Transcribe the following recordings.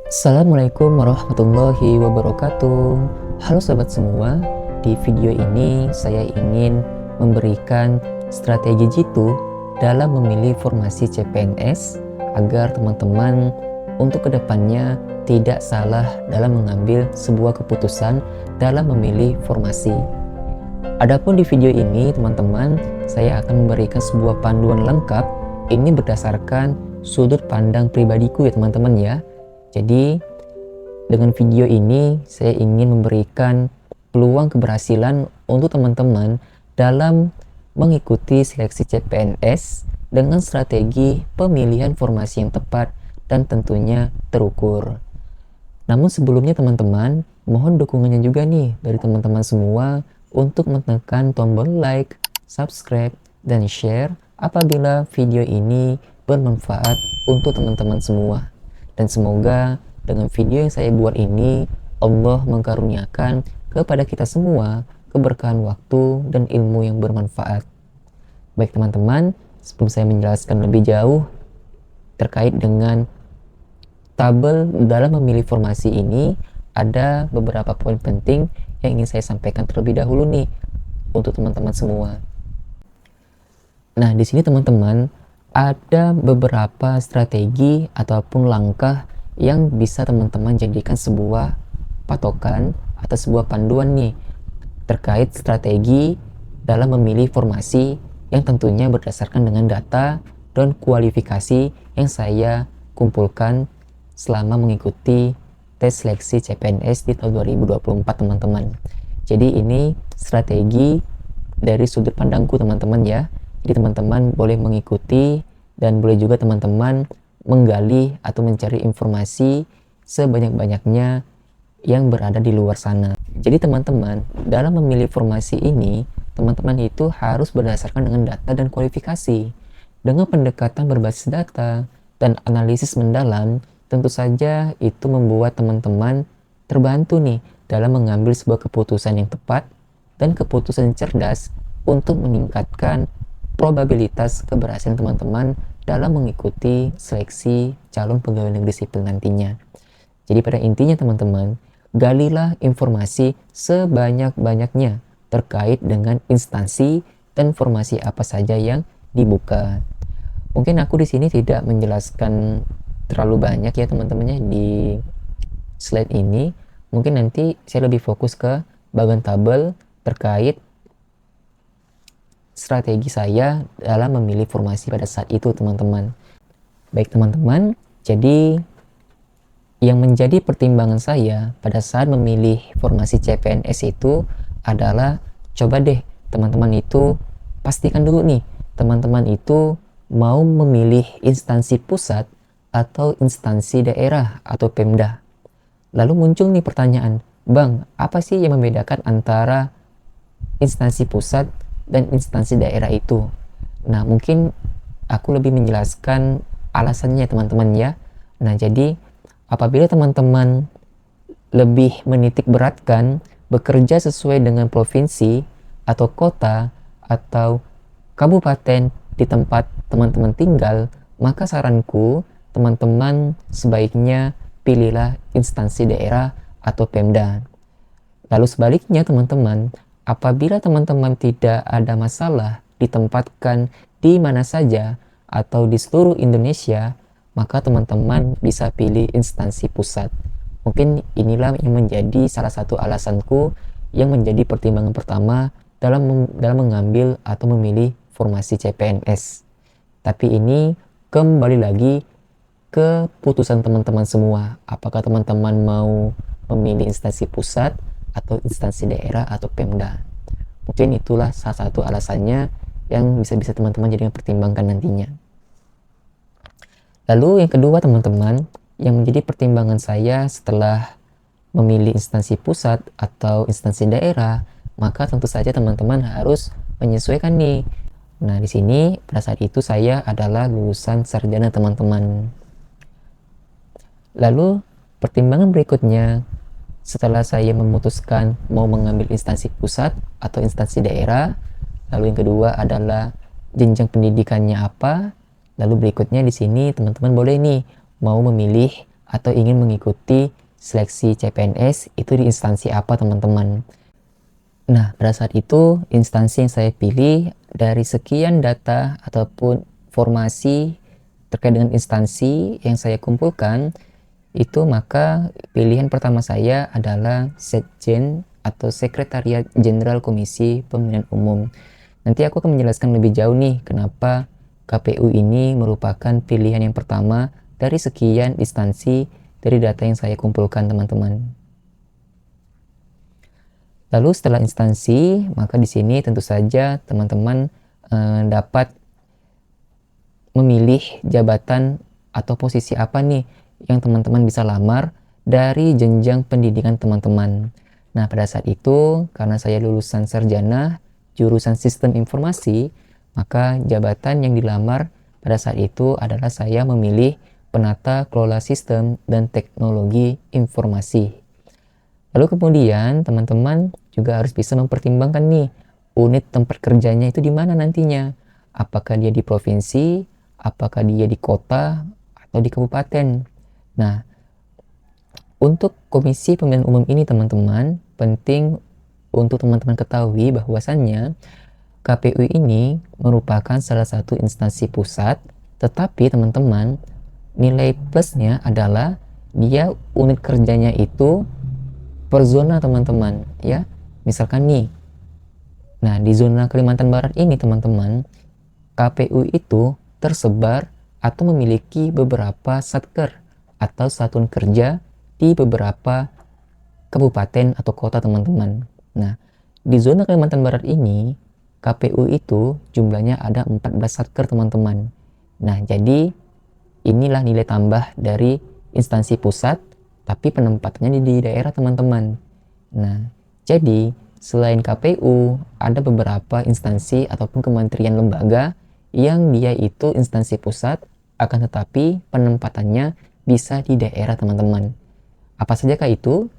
Assalamualaikum warahmatullahi wabarakatuh. Halo sobat semua, di video ini saya ingin memberikan strategi jitu dalam memilih formasi CPNS agar teman-teman untuk kedepannya tidak salah dalam mengambil sebuah keputusan dalam memilih formasi. Adapun di video ini teman-teman, saya akan memberikan sebuah panduan lengkap. Ini berdasarkan sudut pandang pribadiku ya teman-teman ya. Jadi dengan video ini saya ingin memberikan peluang keberhasilan untuk teman-teman dalam mengikuti seleksi CPNS dengan strategi pemilihan formasi yang tepat dan tentunya terukur. Namun sebelumnya teman-teman, mohon dukungannya juga nih dari teman-teman semua untuk menekan tombol like, subscribe, dan share apabila video ini bermanfaat untuk teman-teman semua. Dan semoga dengan video yang saya buat ini, Allah mengkaruniakan kepada kita semua keberkahan waktu dan ilmu yang bermanfaat. Baik teman-teman, sebelum saya menjelaskan lebih jauh terkait dengan tabel dalam memilih formasi ini, ada beberapa poin penting yang ingin saya sampaikan terlebih dahulu nih untuk teman-teman semua. Nah, di sini teman-teman, ada beberapa strategi ataupun langkah yang bisa teman-teman jadikan sebuah patokan atau sebuah panduan nih terkait strategi dalam memilih formasi yang tentunya berdasarkan dengan data dan kualifikasi yang saya kumpulkan selama mengikuti tes seleksi CPNS di tahun 2024 teman-teman. Jadi ini strategi dari sudut pandangku teman-teman ya. Jadi teman-teman boleh mengikuti dan boleh juga teman-teman menggali atau mencari informasi sebanyak-banyaknya yang berada di luar sana. Jadi teman-teman, dalam memilih formasi ini, teman-teman itu harus berdasarkan dengan data dan kualifikasi. Dengan pendekatan berbasis data dan analisis mendalam, tentu saja itu membuat teman-teman terbantu nih dalam mengambil sebuah keputusan yang tepat dan keputusan cerdas untuk meningkatkan probabilitas keberhasilan teman-teman dalam mengikuti seleksi calon pegawai negeri sipil nantinya. Jadi pada intinya teman-teman, galilah informasi sebanyak-banyaknya terkait dengan instansi dan formasi apa saja yang dibuka. Mungkin aku di sini tidak menjelaskan terlalu banyak ya teman-temannya di slide ini. Mungkin nanti saya lebih fokus ke bagian tabel terkait strategi saya dalam memilih formasi pada saat itu teman-teman. Baik teman-teman, jadi yang menjadi pertimbangan saya pada saat memilih formasi CPNS itu adalah coba deh teman-teman itu pastikan dulu nih teman-teman itu mau memilih instansi pusat atau instansi daerah atau Pemda. Lalu muncul nih pertanyaan, Bang, apa sih yang membedakan antara instansi pusat dan instansi daerah itu? Nah, mungkin aku lebih menjelaskan alasannya teman-teman ya. Nah, jadi apabila teman-teman lebih menitik beratkan bekerja sesuai dengan provinsi atau kota atau kabupaten di tempat teman-teman tinggal, maka saranku teman-teman sebaiknya pilihlah instansi daerah atau Pemda. Lalu sebaliknya teman-teman, apabila teman-teman tidak ada masalah ditempatkan di mana saja atau di seluruh Indonesia, maka teman-teman bisa pilih instansi pusat. Mungkin inilah yang menjadi salah satu alasanku yang menjadi pertimbangan pertama dalam mengambil atau memilih formasi CPNS. Tapi ini kembali lagi ke putusan teman-teman semua. Apakah teman-teman mau memilih instansi pusat atau instansi daerah atau Pemda. Mungkin itulah salah satu alasannya yang bisa teman-teman jadikan pertimbangkan nantinya. Lalu yang kedua teman-teman, yang menjadi pertimbangan saya setelah memilih instansi pusat atau instansi daerah, maka tentu saja teman-teman harus menyesuaikan nih. Nah, di sini pada saat itu saya adalah lulusan sarjana teman-teman. Lalu pertimbangan berikutnya, setelah saya memutuskan mau mengambil instansi pusat atau instansi daerah, lalu yang kedua adalah jenjang pendidikannya apa. Lalu berikutnya di sini teman-teman boleh nih mau memilih atau ingin mengikuti seleksi CPNS itu di instansi apa teman-teman. Nah, pada saat itu instansi yang saya pilih dari sekian data ataupun informasi terkait dengan instansi yang saya kumpulkan itu, maka pilihan pertama saya adalah Sekjen atau Sekretariat Jenderal Komisi Pemilihan Umum. Nanti aku akan menjelaskan lebih jauh nih kenapa KPU ini merupakan pilihan yang pertama dari sekian instansi dari data yang saya kumpulkan teman-teman. Lalu setelah instansi, maka di sini tentu saja teman-teman dapat memilih jabatan atau posisi apa nih yang teman-teman bisa lamar dari jenjang pendidikan teman-teman. Nah, pada saat itu karena saya lulusan sarjana jurusan Sistem Informasi, maka jabatan yang dilamar pada saat itu adalah saya memilih penata kelola sistem dan teknologi informasi. Lalu kemudian teman-teman juga harus bisa mempertimbangkan nih unit tempat kerjanya itu di mana nantinya. Apakah dia di provinsi, apakah dia di kota, atau di kabupaten. Nah, untuk Komisi Pemilihan Umum ini teman-teman, penting untuk teman-teman ketahui bahwasannya KPU ini merupakan salah satu instansi pusat, tetapi teman-teman nilai plusnya adalah dia unit kerjanya itu per zona teman-teman ya. Misalkan nih, nah di zona Kalimantan Barat ini teman-teman, KPU itu tersebar atau memiliki beberapa satker atau satuan kerja di beberapa kabupaten atau kota teman-teman. Nah, di zona Kalimantan Barat ini KPU itu jumlahnya ada 14 satker teman-teman. Nah, jadi inilah nilai tambah dari instansi pusat tapi penempatannya di daerah teman-teman. Nah, jadi selain KPU ada beberapa instansi ataupun kementerian lembaga yang dia itu instansi pusat, akan tetapi penempatannya bisa di daerah teman-teman. Apa sajakah itu?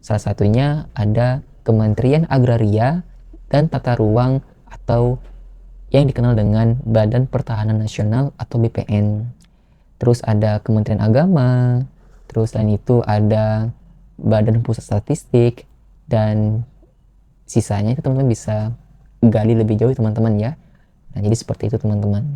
Salah satunya ada Kementerian Agraria dan Tata Ruang atau yang dikenal dengan Badan Pertahanan Nasional atau BPN. Terus ada Kementerian Agama, terus selain itu ada Badan Pusat Statistik, dan sisanya itu teman-teman bisa gali lebih jauh teman-teman ya. Nah, jadi seperti itu teman-teman.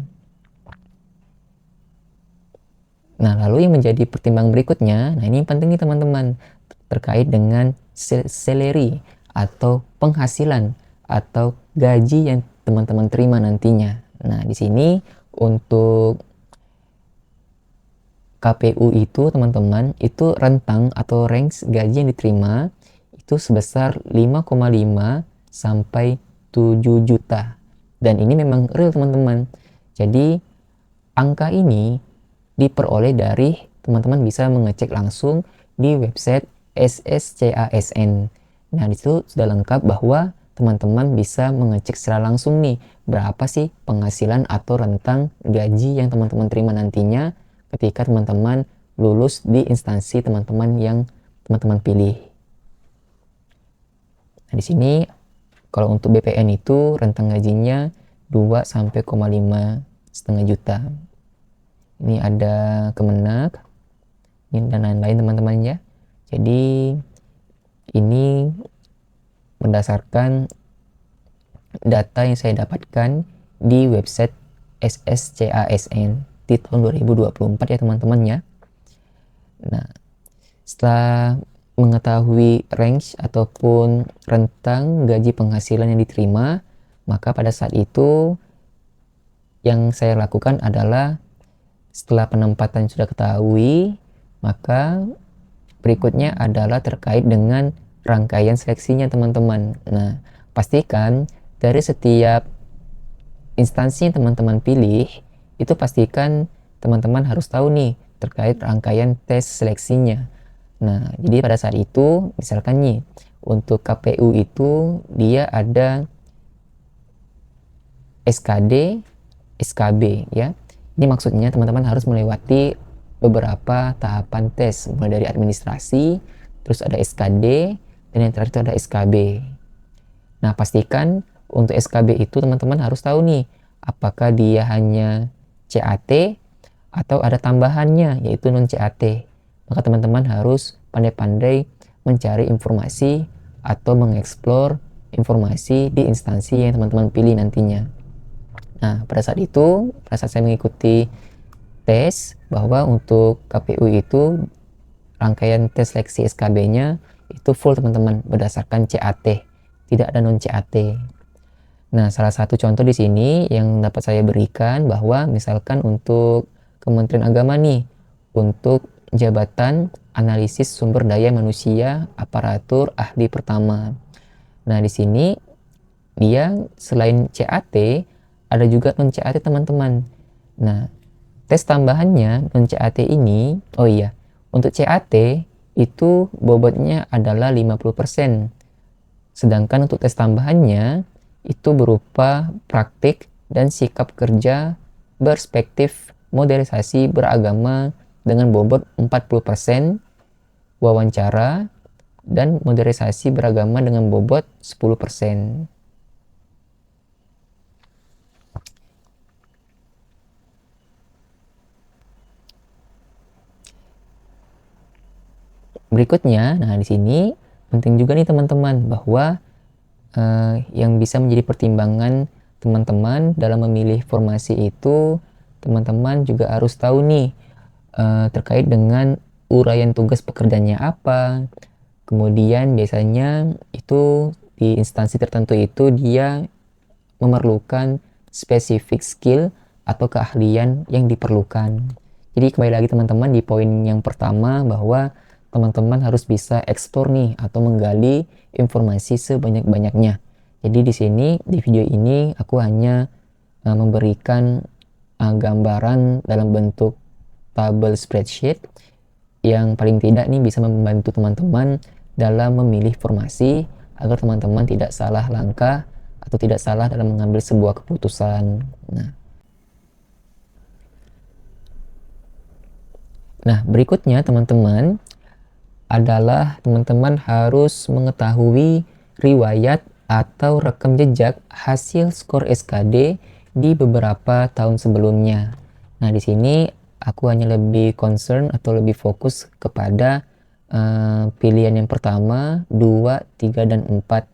Nah, lalu yang menjadi pertimbangan berikutnya, nah ini yang penting nih teman-teman, terkait dengan salary atau penghasilan atau gaji yang teman-teman terima nantinya. Nah, di sini untuk KPU itu teman-teman itu rentang atau range gaji yang diterima itu sebesar 5,5 sampai 7 juta. Dan ini memang real teman-teman. Jadi angka ini diperoleh dari teman-teman bisa mengecek langsung di website SSCASN. Nah, disitu sudah lengkap bahwa teman-teman bisa mengecek secara langsung nih berapa sih penghasilan atau rentang gaji yang teman-teman terima nantinya ketika teman-teman lulus di instansi teman-teman yang teman-teman pilih. Nah, di sini kalau untuk BPN itu rentang gajinya 2 sampai 5,5 juta. Ini ada Kemenak, ini dan lain-lain teman-teman ya. Jadi ini berdasarkan data yang saya dapatkan di website SSCASN di tahun 2024 ya teman-teman ya. Nah, setelah mengetahui range ataupun rentang gaji penghasilan yang diterima, maka pada saat itu yang saya lakukan adalah setelah penempatan sudah ketahui, maka berikutnya adalah terkait dengan rangkaian seleksinya teman-teman. Nah, pastikan dari setiap instansi yang teman-teman pilih itu pastikan teman-teman harus tahu nih terkait rangkaian tes seleksinya. Nah, jadi pada saat itu misalkan nih untuk KPU itu dia ada SKD, SKB ya. Ini maksudnya teman-teman harus melewati beberapa tahapan tes mulai dari administrasi, terus ada SKD, dan yang terakhir itu ada SKB. Nah, pastikan untuk SKB itu teman-teman harus tahu nih apakah dia hanya CAT atau ada tambahannya yaitu non CAT. maka teman-teman harus pandai-pandai mencari informasi atau mengeksplor informasi di instansi yang teman-teman pilih nantinya. Nah, pada saat saya mengikuti tes, bahwa untuk KPU itu rangkaian tes seleksi SKB-nya itu full teman-teman berdasarkan CAT, tidak ada non CAT. Nah, salah satu contoh di sini yang dapat saya berikan bahwa misalkan untuk Kementerian Agama nih, untuk jabatan analisis sumber daya manusia aparatur ahli pertama. Nah, di sini dia selain CAT ada juga non CAT teman-teman. Nah, tes tambahannya non CAT ini, oh iya, untuk CAT itu bobotnya adalah 50%. Sedangkan untuk tes tambahannya itu berupa praktik dan sikap kerja berspektif modernisasi beragama dengan bobot 40%, wawancara dan modernisasi beragama dengan bobot 10%. Berikutnya, nah di sini penting juga nih teman-teman bahwa yang bisa menjadi pertimbangan teman-teman dalam memilih formasi itu, teman-teman juga harus tahu nih terkait dengan uraian tugas pekerjaannya apa. Kemudian biasanya itu di instansi tertentu itu dia memerlukan spesifik skill atau keahlian yang diperlukan. Jadi kembali lagi teman-teman di poin yang pertama bahwa teman-teman harus bisa eksplor nih atau menggali informasi sebanyak-banyaknya. Jadi di sini di video ini aku hanya memberikan gambaran dalam bentuk tabel spreadsheet yang paling tidak nih bisa membantu teman-teman dalam memilih formasi agar teman-teman tidak salah langkah atau tidak salah dalam mengambil sebuah keputusan. Nah, berikutnya teman-teman adalah teman-teman harus mengetahui riwayat atau rekam jejak hasil skor SKD di beberapa tahun sebelumnya. Nah, di sini aku hanya lebih concern atau lebih fokus kepada pilihan yang pertama, 2, 3, dan 4.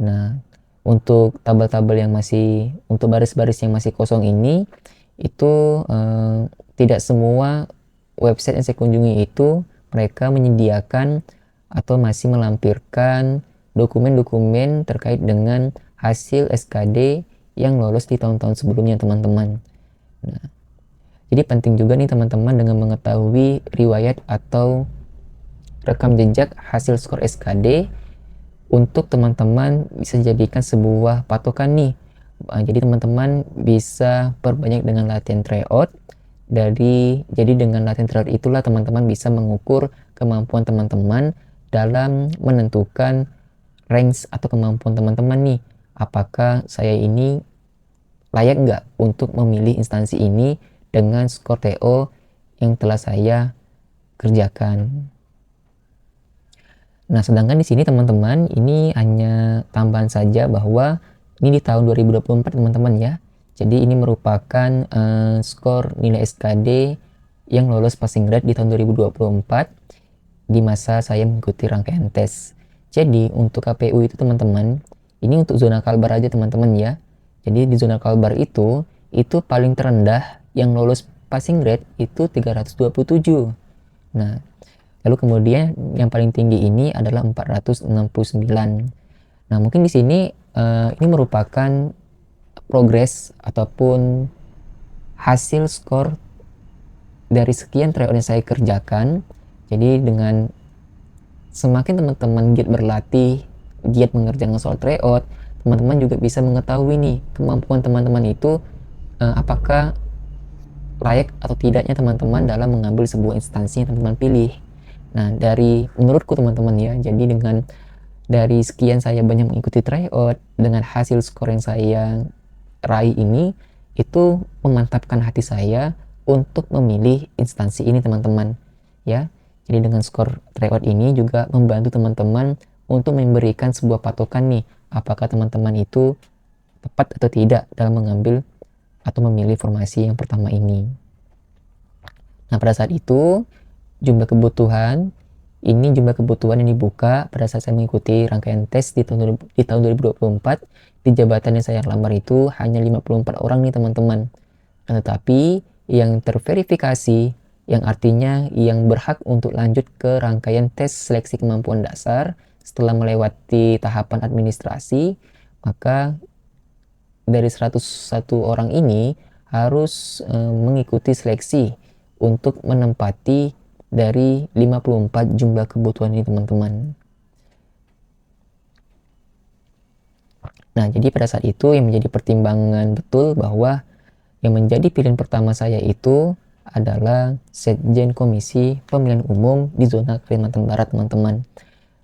Nah, untuk tabel-tabel yang masih, untuk baris-baris yang masih kosong ini, itu tidak semua website yang saya kunjungi itu mereka menyediakan atau masih melampirkan dokumen-dokumen terkait dengan hasil SKD yang lolos di tahun-tahun sebelumnya teman-teman. Nah, jadi penting juga nih teman-teman dengan mengetahui riwayat atau rekam jejak hasil skor SKD untuk teman-teman bisa jadikan sebuah patokan nih. Jadi teman-teman bisa perbanyak dengan latihan tryout. Jadi dengan latihan tryout itulah teman-teman bisa mengukur kemampuan teman-teman dalam menentukan ranks atau kemampuan teman-teman nih. Apakah saya ini layak nggak untuk memilih instansi ini dengan skor TO yang telah saya kerjakan. Nah, sedangkan di sini teman-teman ini hanya tambahan saja bahwa ini di tahun 2024 teman-teman ya. Jadi ini merupakan skor nilai SKD yang lolos passing grade di tahun 2024 di masa saya mengikuti rangkaian tes. Jadi untuk KPU itu teman-teman, ini untuk zona Kalbar aja teman-teman ya. Jadi di zona Kalbar itu paling terendah yang lolos passing grade itu 327. Nah, lalu kemudian yang paling tinggi ini adalah 469. Nah, mungkin di sini ini merupakan progres ataupun hasil skor dari sekian tryout yang saya kerjakan. Jadi dengan semakin teman-teman giat berlatih, giat mengerjakan soal tryout, teman-teman juga bisa mengetahui nih kemampuan teman-teman itu apakah layak atau tidaknya teman-teman dalam mengambil sebuah instansi yang teman-teman pilih. Nah, dari menurutku teman-teman ya, jadi dengan dari sekian saya banyak mengikuti tryout, dengan hasil skor yang saya raih ini, itu memantapkan hati saya untuk memilih instansi ini teman-teman ya. Jadi dengan skor tryout ini juga membantu teman-teman untuk memberikan sebuah patokan nih, apakah teman-teman itu tepat atau tidak dalam mengambil atau memilih formasi yang pertama ini. Nah, pada saat itu jumlah kebutuhan. Ini jumlah kebutuhan yang dibuka pada saat saya mengikuti rangkaian tes di tahun 2024. Di jabatan yang saya lamar itu hanya 54 orang nih teman-teman. Tetapi yang terverifikasi, yang artinya yang berhak untuk lanjut ke rangkaian tes seleksi kemampuan dasar setelah melewati tahapan administrasi, maka dari 101 orang ini harus mengikuti seleksi untuk menempati dari 54 jumlah kebutuhan ini teman-teman. Nah, jadi pada saat itu yang menjadi pertimbangan betul bahwa yang menjadi pilihan pertama saya itu adalah Sekjen Komisi Pemilihan Umum di zona Kalimantan Barat teman-teman.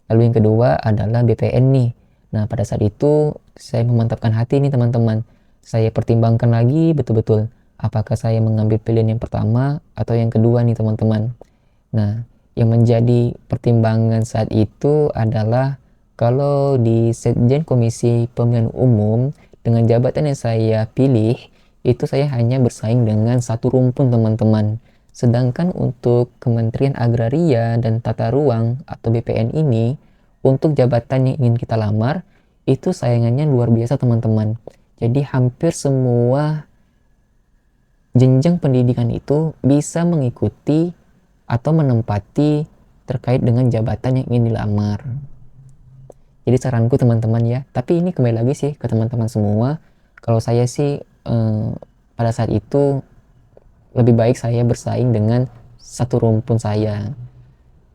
Lalu yang kedua adalah BPN nih. Nah, pada saat itu saya memantapkan hati nih teman-teman. Saya pertimbangkan lagi betul-betul apakah saya mengambil pilihan yang pertama atau yang kedua nih teman-teman. Nah, yang menjadi pertimbangan saat itu adalah kalau di Sekjen Komisi Pemilihan Umum dengan jabatan yang saya pilih, itu saya hanya bersaing dengan satu rumpun teman-teman. Sedangkan untuk Kementerian Agraria dan Tata Ruang atau BPN ini, untuk jabatan yang ingin kita lamar, itu saingannya luar biasa teman-teman. Jadi hampir semua jenjang pendidikan itu bisa mengikuti atau menempati terkait dengan jabatan yang ingin dilamar. Jadi saranku teman-teman ya, tapi ini kembali lagi sih ke teman-teman semua. Kalau saya sih pada saat itu lebih baik saya bersaing dengan satu rumpun saya.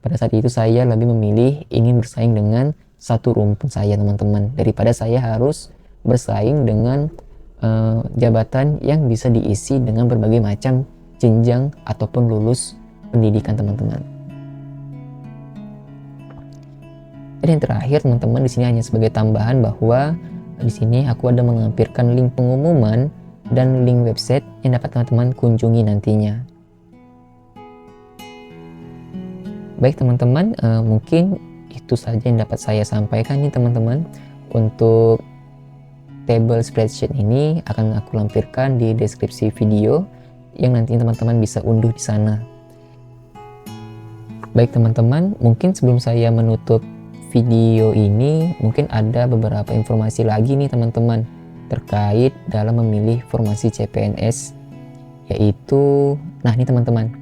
Pada saat itu saya lebih memilih ingin bersaing dengan satu rumpun saya teman-teman, daripada saya harus bersaing dengan jabatan yang bisa diisi dengan berbagai macam jenjang ataupun lulus pendidikan teman-teman. Dan yang terakhir teman-teman, di sini hanya sebagai tambahan bahwa di sini aku ada melampirkan link pengumuman dan link website yang dapat teman-teman kunjungi nantinya. Baik teman-teman, mungkin itu saja yang dapat saya sampaikan nih teman-teman. Untuk table spreadsheet ini akan aku lampirkan di deskripsi video yang nanti teman-teman bisa unduh di sana. Baik teman-teman, mungkin sebelum saya menutup video ini, mungkin ada beberapa informasi lagi nih teman-teman terkait dalam memilih formasi CPNS, yaitu, nah ini teman-teman,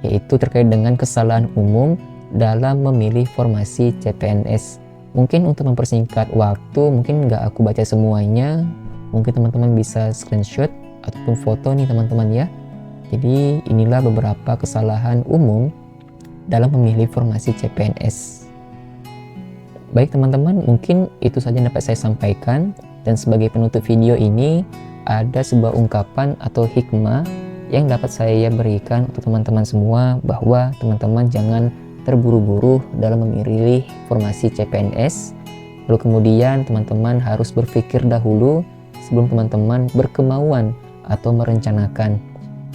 yaitu terkait dengan kesalahan umum dalam memilih formasi CPNS. Mungkin untuk mempersingkat waktu, mungkin nggak aku baca semuanya, mungkin teman-teman bisa screenshot ataupun foto nih teman-teman ya. Jadi inilah beberapa kesalahan umum dalam memilih formasi CPNS. Baik teman-teman, mungkin itu saja yang dapat saya sampaikan, dan sebagai penutup video ini ada sebuah ungkapan atau hikmah yang dapat saya berikan untuk teman-teman semua, bahwa teman-teman jangan terburu-buru dalam memilih formasi CPNS. Lalu kemudian teman-teman harus berpikir dahulu sebelum teman-teman berkemauan atau merencanakan.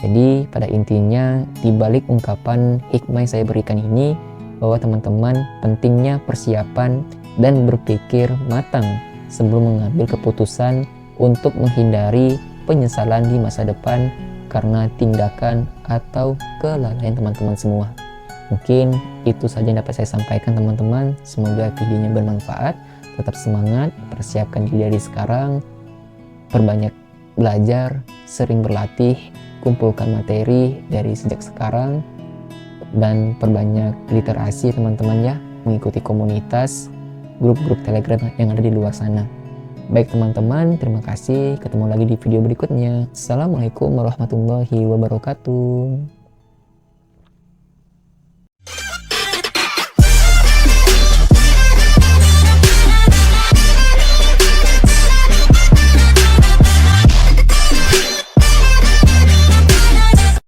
Jadi pada intinya di balik ungkapan hikmah yang saya berikan ini, bahwa teman-teman pentingnya persiapan dan berpikir matang sebelum mengambil keputusan untuk menghindari penyesalan di masa depan karena tindakan atau kelalaian teman-teman semua. Mungkin itu saja yang dapat saya sampaikan teman-teman. Semoga videonya bermanfaat. Tetap semangat, persiapkan diri dari sekarang, perbanyak belajar, sering berlatih, kumpulkan materi dari sejak sekarang, dan perbanyak literasi teman-teman ya, mengikuti komunitas, grup-grup Telegram yang ada di luar sana. Baik teman-teman, terima kasih. Ketemu lagi di video berikutnya. Assalamualaikum warahmatullahi wabarakatuh.